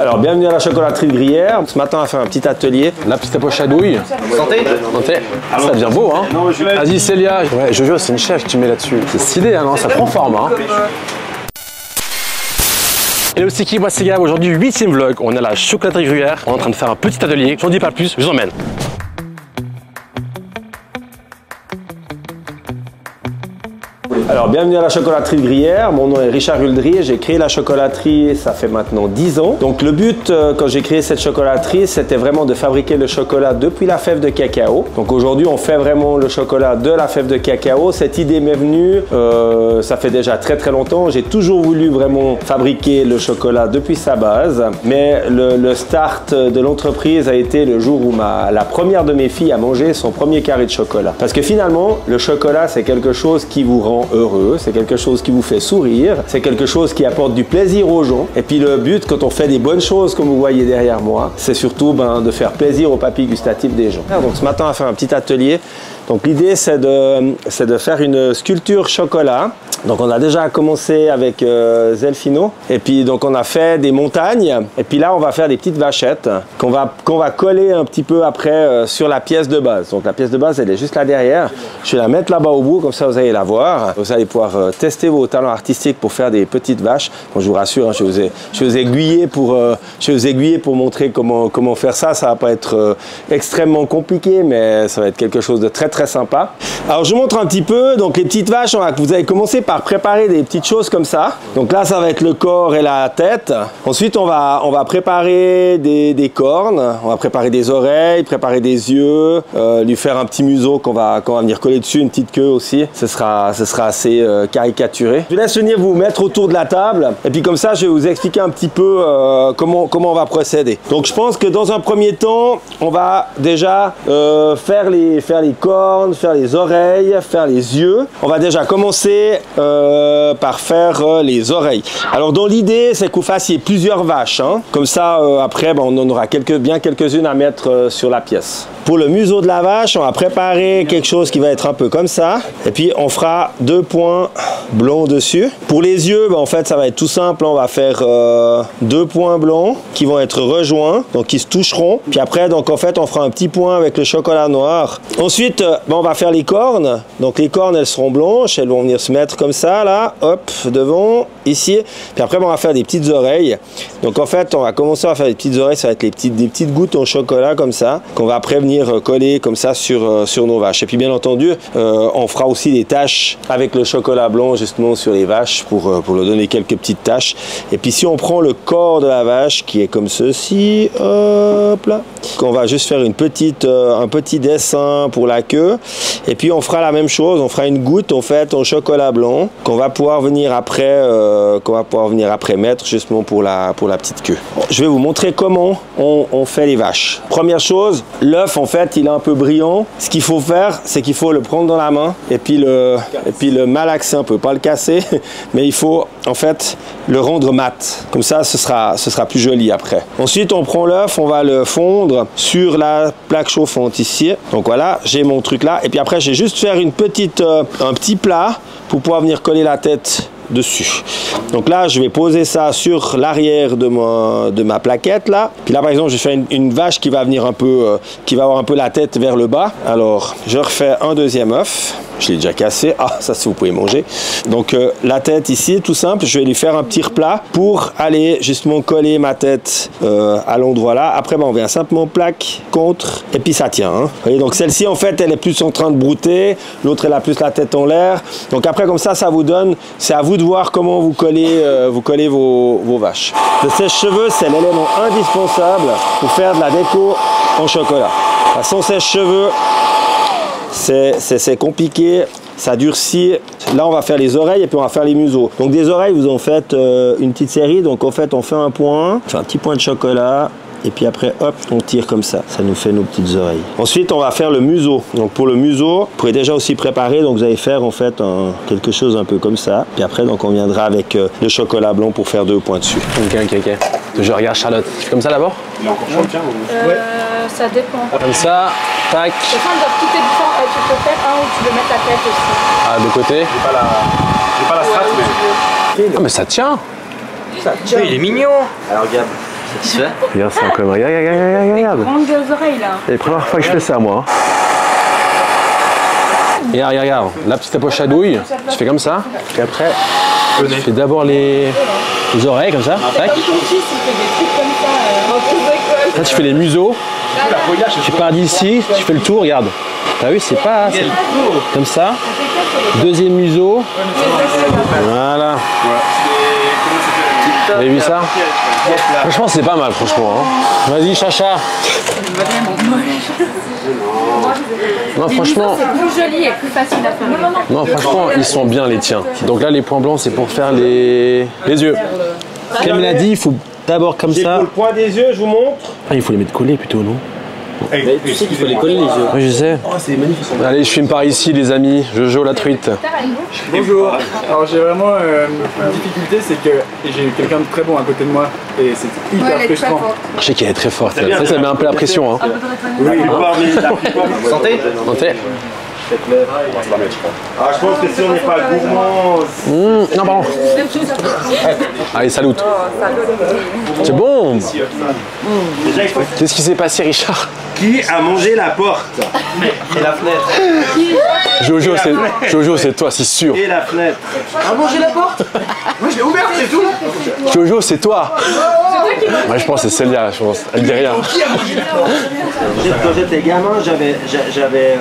Alors bienvenue à la chocolaterie de Gruyère. Ce matin on va faire un petit atelier. La petite poche à douille. Santé. Santé. Ça devient beau hein. Vas-y Célia. Ouais, Jojo c'est une chef que tu mets là-dessus. C'est stylé hein, non, ça prend forme hein. Hello c'est qui, moi c'est Gab. Aujourd'hui 8e vlog. On est à la chocolaterie Gruyère. On est en train de faire un petit atelier. J'en dis pas plus, je vous emmène. Alors bienvenue à la chocolaterie de Gruyère, mon nom est Richard Huldry, j'ai créé la chocolaterie ça fait maintenant 10 ans. Donc le but quand j'ai créé cette chocolaterie c'était vraiment de fabriquer le chocolat depuis la fève de cacao. Donc aujourd'hui on fait vraiment le chocolat de la fève de cacao. Cette idée m'est venue, ça fait déjà très longtemps, j'ai toujours voulu vraiment fabriquer le chocolat depuis sa base. Mais le start de l'entreprise a été le jour où la première de mes filles a mangé son premier carré de chocolat. Parce que finalement le chocolat c'est quelque chose qui vous rend heureux, c'est quelque chose qui vous fait sourire, c'est quelque chose qui apporte du plaisir aux gens. Et puis le but quand on fait des bonnes choses comme vous voyez derrière moi, c'est surtout de faire plaisir aux papilles gustatives des gens. Donc ce matin on va faire un petit atelier. Donc l'idée c'est de faire une sculpture chocolat. Donc on a déjà commencé avec Zelfino et puis donc on a fait des montagnes et puis là on va faire des petites vachettes qu'on va coller un petit peu après sur la pièce de base. Donc la pièce de base elle est juste là derrière. Je vais la mettre là-bas au bout comme ça vous allez la voir. Vous allez pouvoir tester vos talents artistiques pour faire des petites vaches. Bon, je vous rassure, hein, je vais vous aiguiller pour montrer comment faire ça. Ça va pas être extrêmement compliqué mais ça va être quelque chose de très sympa. Alors je vous montre un petit peu donc les petites vaches. Vous allez commencer par préparer des petites choses comme ça. Donc là ça va être le corps et la tête. Ensuite on va préparer des cornes, on va préparer des oreilles, préparer des yeux, lui faire un petit museau qu'on va venir coller dessus, une petite queue aussi. Ce sera assez caricaturé. Je vous laisse venir vous mettre autour de la table et puis comme ça je vais vous expliquer un petit peu comment on va procéder. Donc je pense que dans un premier temps on va déjà faire les cornes, faire les oreilles, faire les yeux. On va déjà commencer par faire les oreilles. Alors dans l'idée c'est que vous fassiez plusieurs vaches hein. Comme ça après on en aura quelques-unes à mettre sur la pièce. Pour le museau de la vache on va préparer quelque chose qui va être un peu comme ça et puis on fera 2 points blancs dessus. Pour les yeux en fait ça va être tout simple, on va faire 2 points blancs qui vont être rejoints donc qui se toucheront puis après donc en fait on fera un petit point avec le chocolat noir. Ensuite on va faire les cornes, donc les cornes elles seront blanches, elles vont venir se mettre comme ça là, hop, devant, ici, puis après on va faire des petites oreilles. Donc en fait on va commencer à faire des petites oreilles, ça va être des petites gouttes en chocolat comme ça, qu'on va après venir coller comme ça sur nos vaches. Et puis bien entendu on fera aussi des taches avec le chocolat blanc justement sur les vaches pour leur donner quelques petites taches. Et puis si on prend le corps de la vache qui est comme ceci, hop là, qu'on va juste faire un petit dessin pour la queue et puis on fera la même chose, on fera une goutte en fait en chocolat blanc qu'on va pouvoir venir après mettre justement pour la petite queue. Bon, je vais vous montrer comment on fait les vaches. Première chose, l'œuf en fait il est un peu brillant. Ce qu'il faut faire c'est qu'il faut le prendre dans la main et puis le malaxer un peu, pas le casser mais il faut en fait le rendre mat. Comme ça ce sera plus joli après. Ensuite on prend l'œuf, on va le fondre sur la plaque chauffante ici. Donc voilà, j'ai mon truc là et puis après j'ai juste faire un petit plat pour pouvoir venir coller la tête dessus. Donc là je vais poser ça sur l'arrière de ma plaquette là. Puis là par exemple je fais une vache qui va venir qui va avoir un peu la tête vers le bas. Alors je refais un deuxième œuf. Je l'ai déjà cassé. Ah, ça vous pouvez manger. Donc la tête ici, tout simple, je vais lui faire un petit replat pour aller justement coller ma tête à l'endroit là. Après on vient simplement plaque contre et puis ça tient. Hein. Vous voyez, donc celle-ci en fait elle est plus en train de brouter, l'autre elle a plus la tête en l'air. Donc après comme ça vous donne, c'est à vous de voir comment vous collez vos vaches. Le sèche-cheveux c'est l'élément indispensable pour faire de la déco en chocolat. Sans sèche-cheveux c'est compliqué, ça durcit. Là on va faire les oreilles et puis on va faire les museaux. Donc des oreilles vous en faites une petite série. Donc en fait on fait un point, un petit point de chocolat. Et puis après hop on tire comme ça nous fait nos petites oreilles. Ensuite on va faire le museau. Donc pour le museau vous pouvez déjà aussi préparer, donc vous allez faire en fait quelque chose un peu comme ça. Puis après donc on viendra avec le chocolat blanc pour faire 2 points dessus. Ok. Je regarde Charlotte. Comme ça d'abord? Il est encore chaud, tiens. Ça dépend. Comme ça, tac. Tout est différent. Tu peux faire un où tu veux mettre la tête aussi. Ah de côté. J'ai pas la strate mais... Ah mais ça tient. Ça tient. Il est mignon. Alors Gab. Satisfait? Regarde ça quand même. Regarde. Grandes oreilles là. C'est la première fois que je fais ça, moi. Regarde. La petite poche à douille, tu fais comme ça. Puis après, tu fais d'abord les oreilles, comme ça. Tac. Là, tu fais les museaux. Tu pars d'ici, tu fais le tour, regarde. T'as vu, c'est pas... Comme ça. Deuxième museau. Voilà. Vous avez vu ça? Franchement, c'est pas mal, franchement. Hein. Vas-y, Chacha. Non, franchement... C'est plus joli et plus facile à faire. Non, franchement, ils sont bien, les tiens. Donc là, les points blancs, c'est pour faire les yeux. Comme il a dit, il faut d'abord comme ça. Pour le point des yeux, je vous montre. Ah, il faut les mettre collés plutôt, non? Tu sais qu'il faut les coller les yeux. Oui, je sais. Oh, c'est magnifique. Allez, je filme par ici, les amis. Jojo la truite. Bonjour. Alors j'ai vraiment une difficulté, c'est que j'ai quelqu'un de très bon à côté de moi et c'est hyper frustrant. Je sais qu'elle est très forte. Elle. Ça met un peu la pression. Hein. Oui, Santé. Santé. Ah, je pense que si on n'est pas gourmand. Non, pardon. Allez, salut. C'est bon. Qu'est-ce qui s'est passé, Richard? Qui a mangé la porte? Et la fenêtre. Jojo, c'est toi, c'est sûr. Et la fenêtre. A mangé la porte? Moi je l'ai ouverte, c'est tout. Jojo, c'est toi. Ouais, je pense que c'est Célia, je pense. Elle dit rien. Quand j'étais gamin, j'avais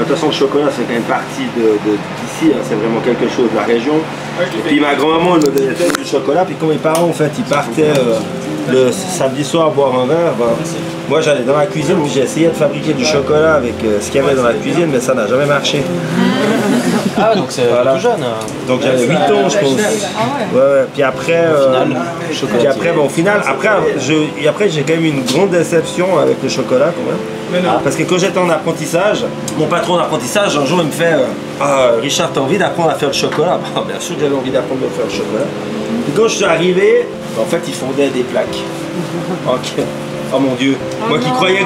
de toute façon, le chocolat, c'est quand même partie d'ici, hein, c'est vraiment quelque chose de la région. Et puis ma grand-maman, elle me donnait toujours du chocolat, puis quand mes parents, en fait, ils partaient le samedi soir boire un verre, moi j'allais dans la cuisine, j'ai essayé de fabriquer du chocolat avec ce qu'il y avait dans la cuisine, mais ça n'a jamais marché. Ah, donc c'est tout jeune. Donc j'avais 8 ans, je pense. Ouais. Puis après, au final, après j'ai quand même une grande déception avec le chocolat quand même. Parce que quand j'étais en apprentissage, mon patron d'apprentissage, un jour il me fait Richard, t'as envie d'apprendre à faire le chocolat? Bien sûr que j'avais envie d'apprendre à faire le chocolat. Et quand je suis arrivé, en fait il fondait des plaques. Ok. Oh mon Dieu, moi qui croyais que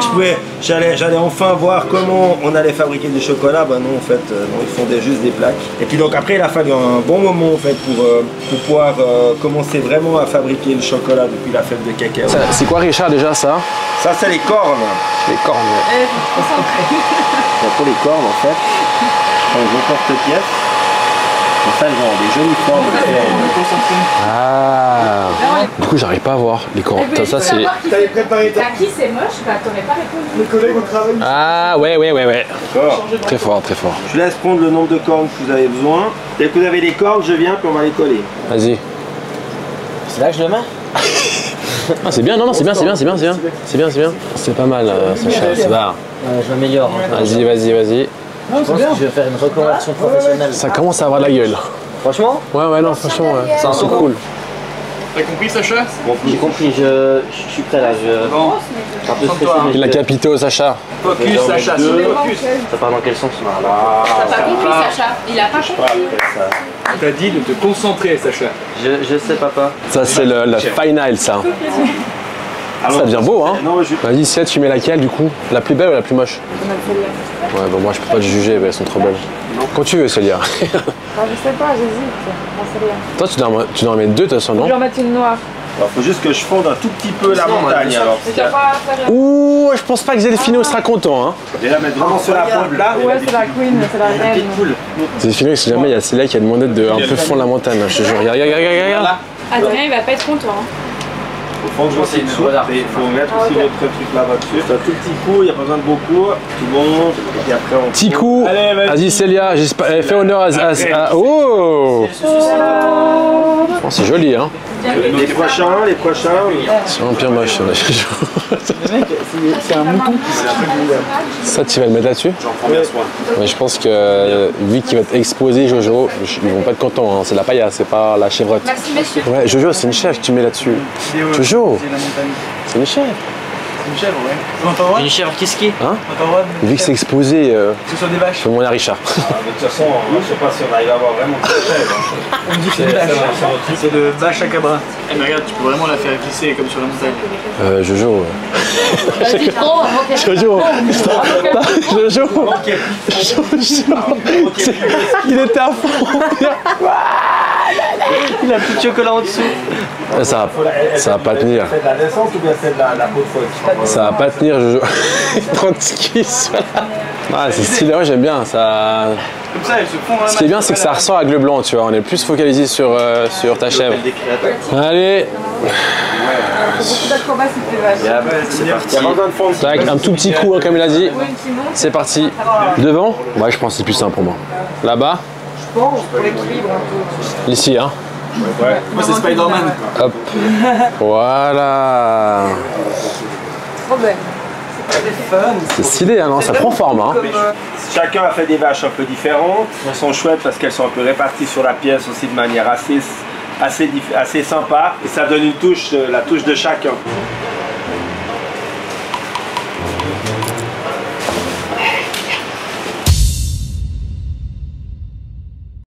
j'allais enfin voir comment on allait fabriquer du chocolat, ben non en fait, non, ils fondaient juste des plaques. Et puis donc après il a fallu un bon moment en fait pour pouvoir commencer vraiment à fabriquer le chocolat depuis la fête de cacao. C'est quoi, Richard, déjà, ça? Ça c'est les cornes. Les cornes. Donc, pour les cornes en fait, quand ils vont porte-pièce, en fait, genre des jolies formes. Ah. Du coup, j'arrive pas à voir les cornes. Ça, c'est... T'avais préparé ta... T'as qui c'est moche, bah t'aurais pas répondu. Mes collègues au travail. Ah, ouais. D'accord. Très fort, très fort. Je laisse prendre le nombre de cornes que vous avez besoin. Dès que vous avez les cornes, je viens puis on va les coller. Vas-y. C'est là que je le mets? Ah, c'est bien, non, c'est bien. C'est pas mal, Sacha, ça va. Je m'améliore. Hein. Vas-y. Je pense que je vais faire une reconversion professionnelle. Ça commence à avoir la gueule. Franchement? Ouais, non, franchement, c'est un truc cool. T'as compris Sacha? J'ai compris, je suis prêt là. Bon. Un peu stressé. Il a capito, Sacha. Focus Sacha, focus. Ça part dans quel sens? T'as pas compris, Sacha. Il a pas compris. T'as dit de te concentrer Sacha. Je sais papa. Ça, c'est le final, ça. Ça devient beau, hein. Vas-y, Célia, tu mets laquelle, du coup? La plus belle ou la plus moche? Ouais, bon, moi, je peux pas te juger, elles sont trop belles. Quand tu veux, Célia. Je sais pas, j'hésite. J'en sais rien. Toi, tu dois en mettre deux, de toute façon, Je non? vais en mettre une noire. Alors, faut juste que je fonde un tout petit peu la montagne alors. Tu vas pas faire. Ouh, je pense pas que Zélphino sera content, hein. Et la mettre vraiment sur la pointe là. Ouais, c'est la queen, c'est la reine. Zélphino, si jamais il y a Célia qui a demandé de un peu fondre la montagne, je te jure. Regarde. Adrien, il va pas être content. Au fond, je sais tout. Il faut mettre aussi votre truc là-bas dessus. C'est un tout petit coup, il n'y a pas besoin de beaucoup. Tout bon. Et après, on. Petit coup. Vas-y, Célia, fais honneur à... Oh, c'est joli, hein. Les prochains. C'est un pire moche, là. C'est un mouton. Ça, tu vas le mettre là-dessus? J'en prends bien soin. Mais je pense que vu qu'il va être exposé, Jojo, ils vont pas être contents, hein. C'est la paillasse, c'est pas la chèvrotte. Merci, messieurs. Ouais, Jojo, c'est une chèvre que tu mets là-dessus. Jojo, C'est la montagne. c'est une chèvre. C'est une chèvre, ouais. On entend Une chèvre qu'est-ce Hein? que Vu que c'est exposé, ce soit des vaches. je peux demander à Richard. De toute façon, je sais pas si on arrive à avoir vraiment de chèvre. On me dit que c'est une vache. C'est de vache à cabra. Eh mais regarde, tu peux vraiment la faire glisser comme sur la montagne. Jojo. Vas-y, trop, Jojo. Jojo. Il était à fond. Il a plus de chocolat en dessous. Ça va pas tenir. C'est de la naissance ou bien c'est de la peau de phoque? Ça va pas tenir, je... 30 skis. Ah, c'est stylé, ouais, j'aime bien. Ça... Comme ça, elles se font. Ce qui est bien, c'est que ça ressort avec le blanc, tu vois. On est plus focalisé sur ta chèvre. Allez. Beaucoup d'acrobats, c'est vache. C'est parti. Tac, un tout petit coup, hein, comme il a dit. C'est parti. Devant? Ouais, je pense que c'est plus simple pour moi. Là-bas? Je pense, pour l'équilibre un peu. Ici, hein. Ouais. Moi, c'est Spider-Man. Hop. Voilà. Trop belle. C'est stylé, hein, non? Ça prend forme, hein. Chacun a fait des vaches un peu différentes. Elles sont chouettes parce qu'elles sont un peu réparties sur la pièce aussi de manière assez sympa. Et ça donne une touche, la touche de chacun.